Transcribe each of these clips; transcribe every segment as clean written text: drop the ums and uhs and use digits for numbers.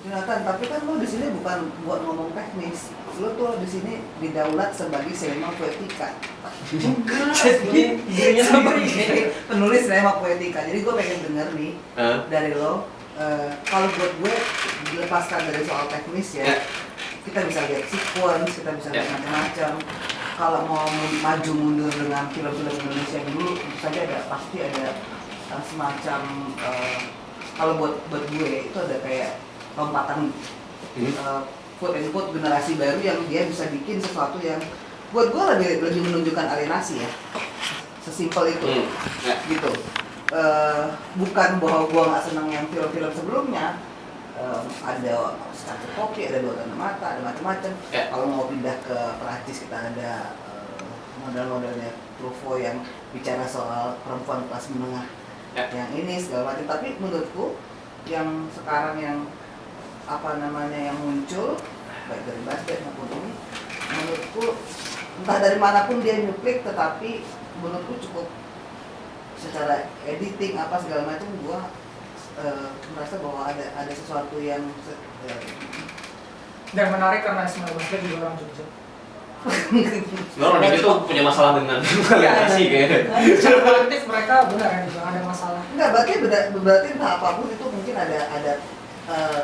Jonathan, tapi kan lo di sini bukan buat ngomong teknis, lo tuh di sini didaulat sebagai seniman poetika. Jadi dirinya sebagai penulis seniman poetika. Jadi gue pengen denger nih dari lo. Kalau buat gue dilepaskan dari soal teknis ya, kita bisa lihat sequence, kita bisa lihat macam-macam. Kalau mau maju mundur dengan film-film Indonesia yang dulu, tentu saja pasti ada semacam kalau buat gue itu ada kayak lompatan quote and quote generasi baru yang dia bisa bikin sesuatu yang buat gue lebih menunjukkan alienasi ya, sesimpel itu gitu. Bukan bahwa gue nggak seneng yang film-film sebelumnya, ada Satu Kopi, ada Dua Tanda Mata, ada macam-macam. Kalau mau pindah ke Perancis kita ada model-modelnya Truffaut yang bicara soal perempuan kelas menengah yang ini segala macam. Tapi menurutku yang sekarang yang yang muncul baik dari basket maupun ini, menurutku entah dari manapun dia nyuplik, tetapi menurutku cukup secara editing segala macam gua merasa bahwa ada sesuatu yang dan menarik karena Ismail Basket juga orang Jogja. Sebenarnya itu punya masalah dengan alienasi kayaknya. Secara kolektif mereka benar kan juga ada masalah. Enggak, berarti entah apapun itu mungkin ada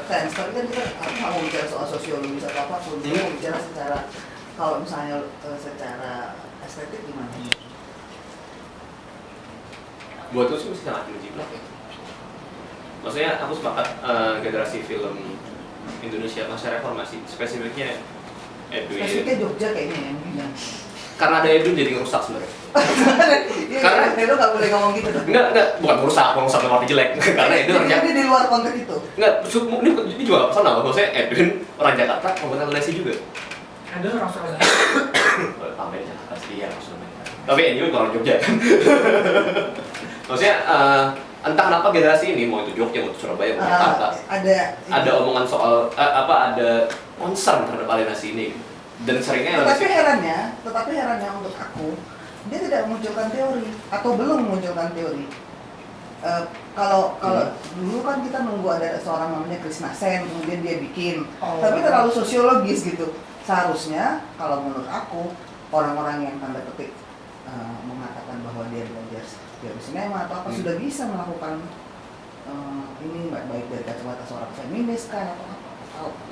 trends, tapi kan kita mau bicara soal sosiologi atau apapun, kita mau bicara secara kalau misalnya secara estetik gimana? Buat gue sih mesti sangat menjiplak ya. Maksudnya aku sepakat generasi film Indonesia masa reformasi, spesifiknya Edwin. Spesifiknya Jogja kayaknya yang bilang. Karena ada Edwin jadi ngerusak sebenarnya. Karena lo nggak boleh ngomong gitu dong. Enggak, bukan ngerusak dalam arti jelek. Karena Edwin orang Jakarta. Ini di luar konteks itu. Enggak, ini juga personal. Maksudnya Edwin orang Jakarta, membuat alienasi juga. Ada orang Surabaya. Tambahin Jakarta sih ya maksudnya. Tapi anyway orang Jogja kan. Maksudnya entah kenapa generasi ini, mau itu Jogja, mau itu Surabaya, mau Jakarta, ada omongan soal ada concern terhadap alienasi ini. Dan seringnya tetapi herannya untuk aku, dia tidak memunculkan teori atau belum memunculkan teori. Kalau dulu kan kita nunggu ada seorang namanya Krishna Sen, kemudian dia bikin, tapi terlalu sosiologis gitu. Seharusnya kalau menurut aku orang-orang yang tanda petik mengatakan bahwa dia belajar teori sinema atau apa sudah bisa melakukan ini baik dari kacamata seorang feminis kan atau apa.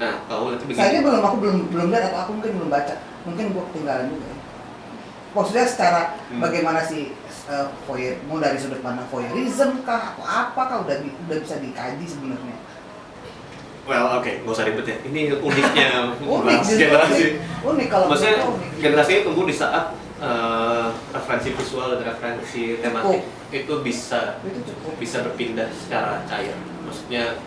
Nah, kalau itu begini. Saya aku belum lihat atau aku mungkin belum baca, mungkin gua ketinggalan juga ya. Maksudnya secara bagaimana sih mau dari sudut pandang voyeurism kah atau apakah udah bisa dikaji sebenarnya. Well, oke, nggak usah ribet ya. Ini uniknya unik generasi. Unik kalau maksudnya unik. Generasi ini tumbuh di saat referensi visual dan referensi tematik itu bisa berpindah secara cair. Maksudnya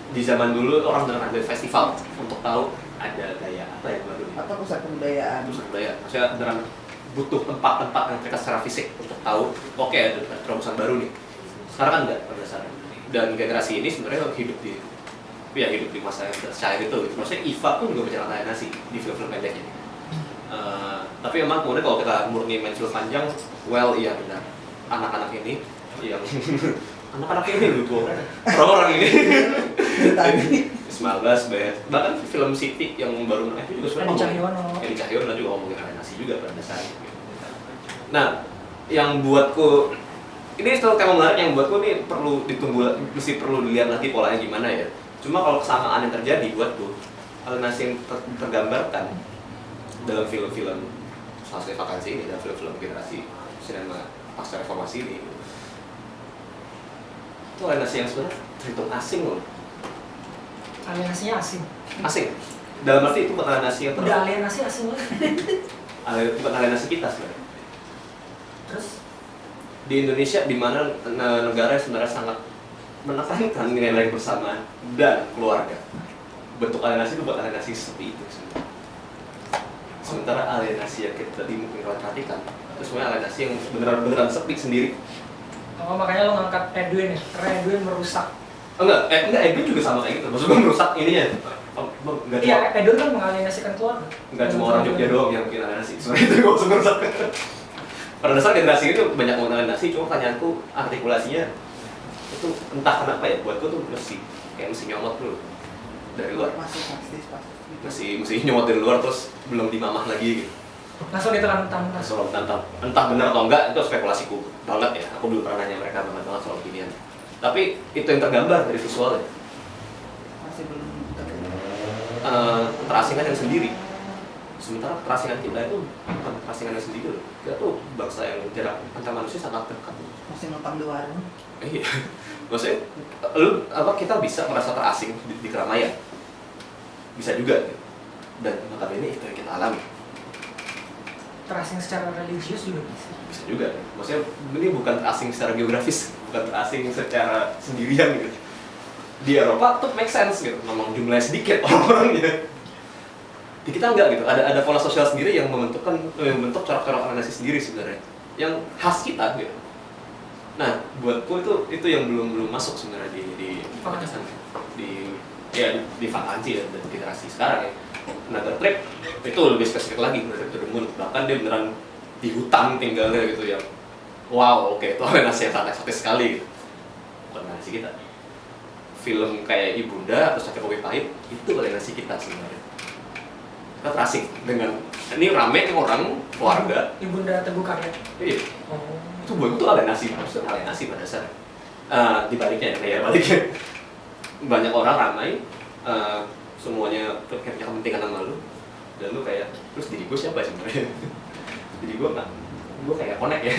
di zaman dulu orang benar-benar ada festival untuk tahu ada gaya apa yang baru atau pusat kebudayaan. Maksudnya beneran butuh tempat-tempat yang terikat secara fisik untuk tahu oke, ada terobosan baru nih. Sekarang kan enggak pada dasarnya. Dan generasi ini sebenarnya hidup di masa yang cair itu. Maksudnya Iva pun juga bicara alienasi di film-film pendeknya. Tapi memang kemudian kalau kita murni main film panjang, well iya benar. Anak-anak ini yang anak-anak ini lucu orang-orang ini Ismail Basket, bahkan film City yang baru itu juga sebenarnya Edi Cahyono juga ngomongin alienasi juga pada dasarnya. Nah, yang buatku ini satu tema menarik yang buatku ini perlu dilihat lagi polanya gimana ya. Cuma kalau kesamaan yang terjadi buatku, alienasi yang tergambarkan dalam film-film Selesai Vakansi ini, dalam film-film generasi sinema pasca reformasi ini, itu alienasi yang sebenarnya terhitung asing loh. Alienasinya asing. Asing. Dalam arti itu bukan alienasi yang udah alienasi asing lagi. Bukan alienasi kita sebenarnya. Terus di Indonesia di mana negara sebenarnya sangat menekankan nilai-nilai bersamaan dan keluarga. Bentuk alienasi itu bukan alienasi seperti itu sebenarnya. Sementara alienasi yang kita tadi mungkin perhatikan itu sebenarnya alienasi yang beneran sepi sendiri. Oh, makanya lo ngangkat Edwin ya, karena Edwin merusak. Enggak, Edwin juga sama kayak gitu. Maksudnya merusak ininya. Iya, Edwin kan mengalienasikan keluarga. Enggak cuma orang Jogja doang yang bikin alienasi. Sebenarnya itu gak usah merusak. Pada dasar generasi itu banyak mengenaliasi, cuma pertanyaanku artikulasinya itu entah kenapa ya, buatku tuh mesti nyomot dulu. dari luar. Masih gitu. Masih nyomot dari luar terus belum dimamah lagi gitu. Langsung ditelan mentah-mentah. Langsung tantang. Entah benar atau enggak itu spekulasiku banget ya. Aku belum pernah nanya mereka banget soal opinian. Tapi itu yang tergambar dari visualnya. Masih belum Terasingan yang sendiri. Sementara terasingan kita itu bukan terasingan yang sendiri loh. Kita tuh bangsa yang jarak antar manusia sangat dekat. masih numpang di warung. Iya. Maksudnya kita bisa merasa terasing di keramaian. Bisa juga. Dan notabene itu yang kita alami. Terasing secara religius juga bisa. Bisa juga. Maksudnya ini bukan terasing secara geografis, bukan terasing secara sendirian gitu. Di Eropa tuh make sense gitu, memang jumlahnya sedikit orang-orangnya. Di kita enggak gitu, ada pola sosial sendiri yang membentuk corak-corak organisasi sendiri sebenarnya, yang khas kita gitu. Nah, buatku itu yang belum masuk sebenarnya di vakansi ya, dan generasi sekarang ya. Another Trip itu lebih spesifik lagi, Another Trip to the Moon. Bahkan dia beneran di hutan tinggalnya gitu yang wow, oke, itu organisasi yang sangat eksotis sekali gitu. Bukan organisasi kita. Film kayak Ibunda atau Sakit Kopi Pahit itu organisasi kita sebenarnya. Kita terasing dengan ini rame orang keluarga. Ibunda Teguh Karya. Iya. Oh. Itu buat itu alienasi, maksudnya alienasi pada dasarnya. Dibaliknya baliknya banyak orang ramai, semuanya punya kepentingan sama lu, dan lu kayak terus diri gue siapa sebenarnya? Jadi gue kayak connect ya.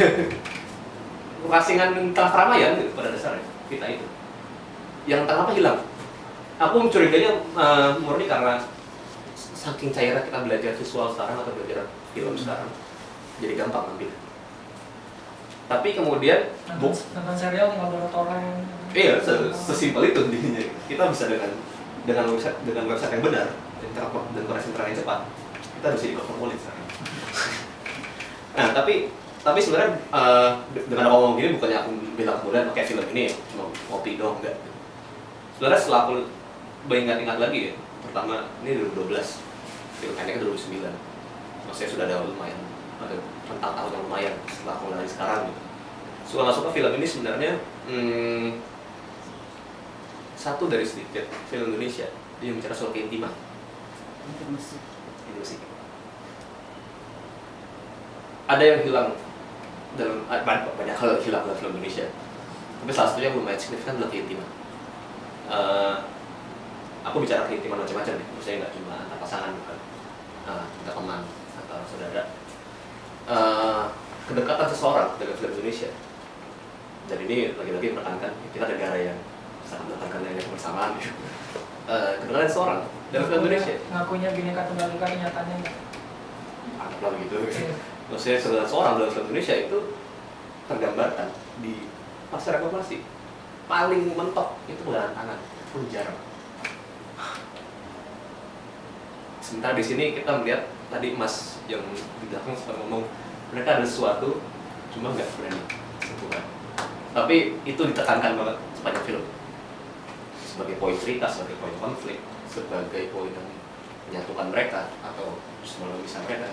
Rasingan tentang keramaian gitu, pada dasarnya kita itu. Yang entah apa hilang. Aku mencurigainya murni karena saking cairnya kita belajar visual sekarang atau belajar film sekarang, jadi gampang ambil. Tapi kemudian nonton serial tinggal download torrent. Iya, sesimpel itu intinya. Kita bisa dengan website yang benar dan koneksi internet yang cepat, kita bisa dikomodatif sekarang. Nah, tapi sebenarnya dengan aku ngomong gini bukannya aku bilang kemudian oke film ini cuma ngopi doang, enggak. Sebenarnya setelah aku ingat lagi ya, pertama ini 2012, film pendeknya 2009. Maksudnya sudah ada lumayan, ada rentang tahun yang lumayan setelah aku mulai sekarang gitu. Suka nggak suka film ini sebenarnya satu dari sedikit film Indonesia yang bicara soal keintiman. Intimasi. Ada yang hilang dalam banyak hal hilang dalam film Indonesia, tapi salah satunya yang lumayan signifikan adalah keintiman. Aku bicara keintiman macam-macam nih, maksudnya nggak cuma antar pasangan, bukan antar teman atau saudara. Kedekatan seseorang dengan film Indonesia, dan ini lagi-lagi menekankan kita negara yang sangat menekankan nilai kebersamaan. Kedekatan seseorang dalam film Indonesia. Ngakunya Bhinneka Tunggal Ika, nyatanya enggak. Anggaplah begitu. Maksudnya kedekatan seseorang dalam film Indonesia itu tergambarkan di masa reformasi. Paling mentok itu pegangan tangan, itu jarang. Sementara di sini kita melihat tadi Mas yang di belakang sempat ngomong mereka ada sesuatu, cuma nggak berani sentuhan. Tapi itu ditekankan banget sepanjang film. Sebagai poin cerita, sebagai poin konflik, sebagai poin yang menyatukan mereka atau bisa mereka.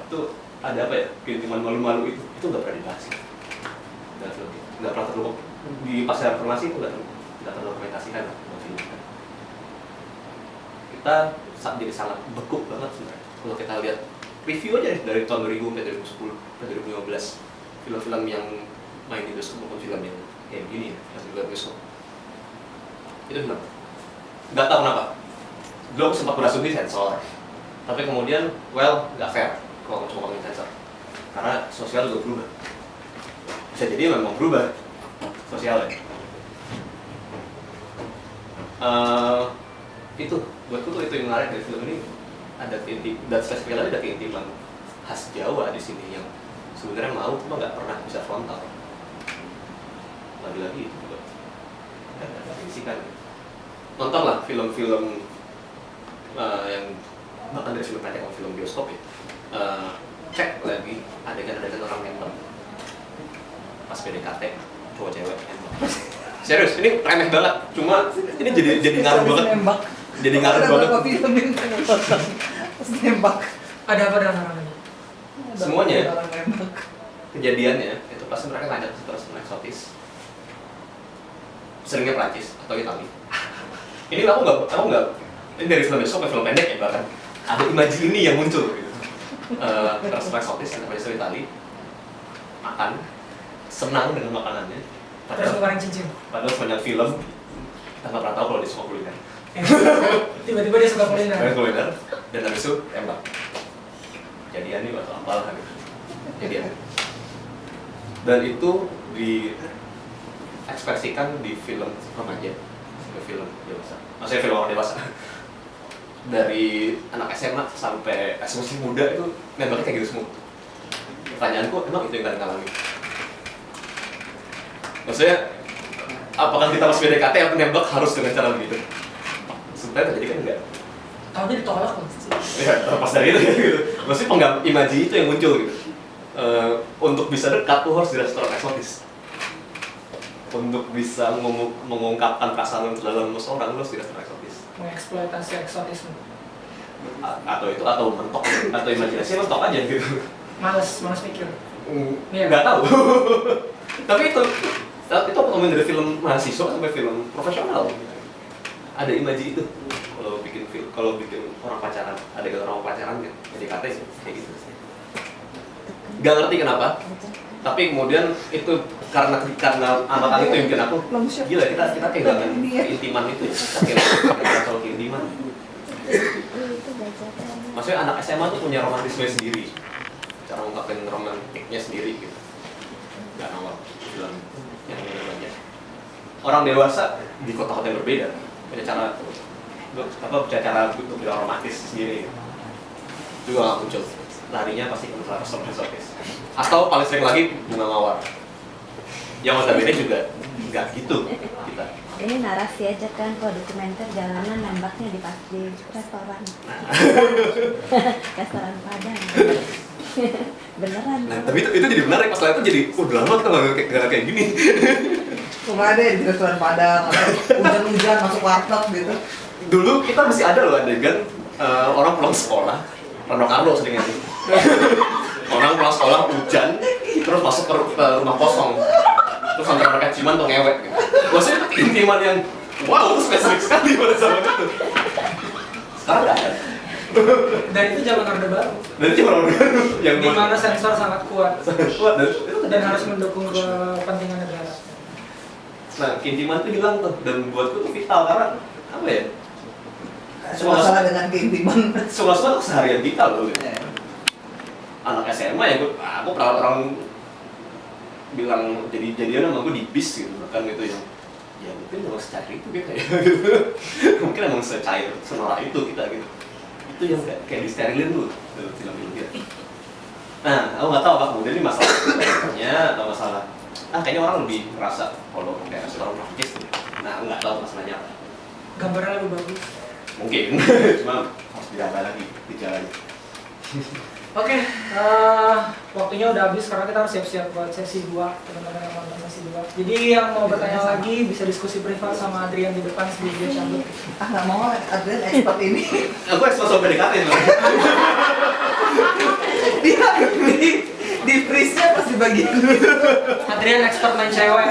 Itu ada apa ya? Keintiman malu-malu itu nggak pernah dibahas. Dan film nggak pernah terlalu di pasar reformasi itu nggak terdokumentasikan film. Kita jadi sangat beku banget sebenarnya. Kalau kita lihat review aja dari tahun 2000 sampai 2010 sampai 2015 film-film yang main di bioskop maupun film yang kayak gini ya, yang di luar bioskop itu kenapa? Nggak tahu kenapa. Dulu aku sempat berasumsi sensor, tapi kemudian nggak fair kalau cuma ngomongin sensor karena sosial juga berubah. Bisa jadi memang berubah sosialnya. Itu buatku tuh itu yang menarik dari film ini, ada dan spesifik lagi ada keintiman khas Jawa di sini yang sebenarnya mau cuma nggak pernah bisa frontal. Lagi-lagi itu juga nggak fisikan. Nontonlah film-film yang bahkan dari film pendek atau film bioskop ya. Cek lagi adegan-adegan orang nembak pas PDKT cowok cewek nembak. Serius, ini remeh banget. Cuma ini jadi ngaruh banget. Jadi ngaruh banget. Pas nembak. Ada apa dengan orang ini? Semuanya. Kejadiannya itu pasti mereka ngajak terus eksotis. Seringnya Prancis atau Italia. Ini aku nggak ini dari film besok ke film pendek ya, bahkan ada imaji ini yang muncul gitu. Restoran eksotis yang namanya Itali, makan, senang dengan makanannya. Terus ngeluarin cincin. Padahal sepanjang film kita nggak pernah tahu kalau dia suka kuliner. Tiba-tiba dia suka kuliner. Kuliner, dan habis itu tembak. Jadian nih atau apalah gitu. Jadian. Dan itu diekspresikan di film remaja, ke film dewasa. Maksudnya film orang dewasa. Dari anak SMA sampai masih muda itu nembaknya kayak gitu semua. Pertanyaanku, emang itu yang kalian alami? Maksudnya, apakah kita masih PDKT yang nembak harus dengan cara begitu? Sebenarnya terjadi kan enggak? Kalau dia ditolak loh. Ya, terlepas dari itu gitu. Maksudnya imaji itu yang muncul gitu. Untuk bisa dekat tuh harus di restoran eksotis. Untuk bisa mengungkapkan perasaan dalam seseorang harus di restoran eksotis. Mengeksploitasi eksotisme. Atau mentok atau imajinasi mentok aja gitu. Males mikir. Iya. Nggak tahu. Tapi itu aku ngomongin dari film mahasiswa sampai film profesional. Ada imaji itu. Kalau bikin orang pacaran, ada orang pacaran kan, PDKT kayak gitu. Gak ngerti kenapa. Tapi kemudian itu karena amatan itu yang bikin aku gila, kita kehilangan keintiman itu ya. Kita kehilangan soal keintiman. Maksudnya anak SMA tuh punya romantisme sendiri, cara ungkapin romantiknya sendiri gitu. Gak awal film yang ini aja. Orang dewasa di kota-kota yang berbeda punya cara untuk bilang romantis sendiri. Juga nggak muncul. Larinya pasti ke restoran eksotis. Atau paling sering lagi bunga mawar. Yang notabene juga nggak gitu kita. Ini narasi aja kan, kalau dokumenter jalanan nembaknya di restoran. Restoran Padang. Beneran. Nah, tapi itu jadi menarik, pas itu jadi udah lama kita nggak kayak gini. Nggak ada di restoran Padang, hujan-hujan masuk warteg gitu. Dulu kita masih ada loh adegan orang pulang sekolah, Rano Karno seringnya. Orang pulang sekolah hujan, terus masuk ke rumah kosong, terus antara mereka ciuman atau ngewek gitu. Maksudnya itu keintiman yang wow, itu spesifik sekali pada zaman itu. Sekarang nggak ada. Dan itu zaman Orde Baru. Dan itu orang baru yang Di mana sensor sangat kuat kuat dan harus mendukung kepentingan negara. Nah, keintiman itu hilang tuh, dan buatku tuh vital karena apa ya? Masalah dengan keintiman. Suka-suka keseharian kita loh gitu. Anak SMA ya, aku pernah orang bilang jadian sama gue di bis gitu, kan gitu ya mungkin emang secair itu kita ya gitu. Mungkin emang secair senorak itu kita gitu. Itu yang kayak disterilin dulu dalam film-film kita. Nah, aku nggak tahu apa kemudian ini masalahnya atau masalah kayaknya orang lebih merasa kalau kayak restoran Prancis gitu. Nah, aku nggak tahu masalahnya apa. Gambarnya lebih bagus. Mungkin, cuma harus dijaga lagi, dijalani. Oke, waktunya udah habis karena kita harus siap-siap buat sesi 2, teman-teman yang nonton sesi 2. Jadi yang mau bertanya lagi bisa diskusi privat sama Adrian di depan sebelum dia cabut. Nggak mau, Adrian expert ini. Aku ekspor sampai PDKT loh. Dia di freeze-nya pas di bagian. Adrian expert main cewek.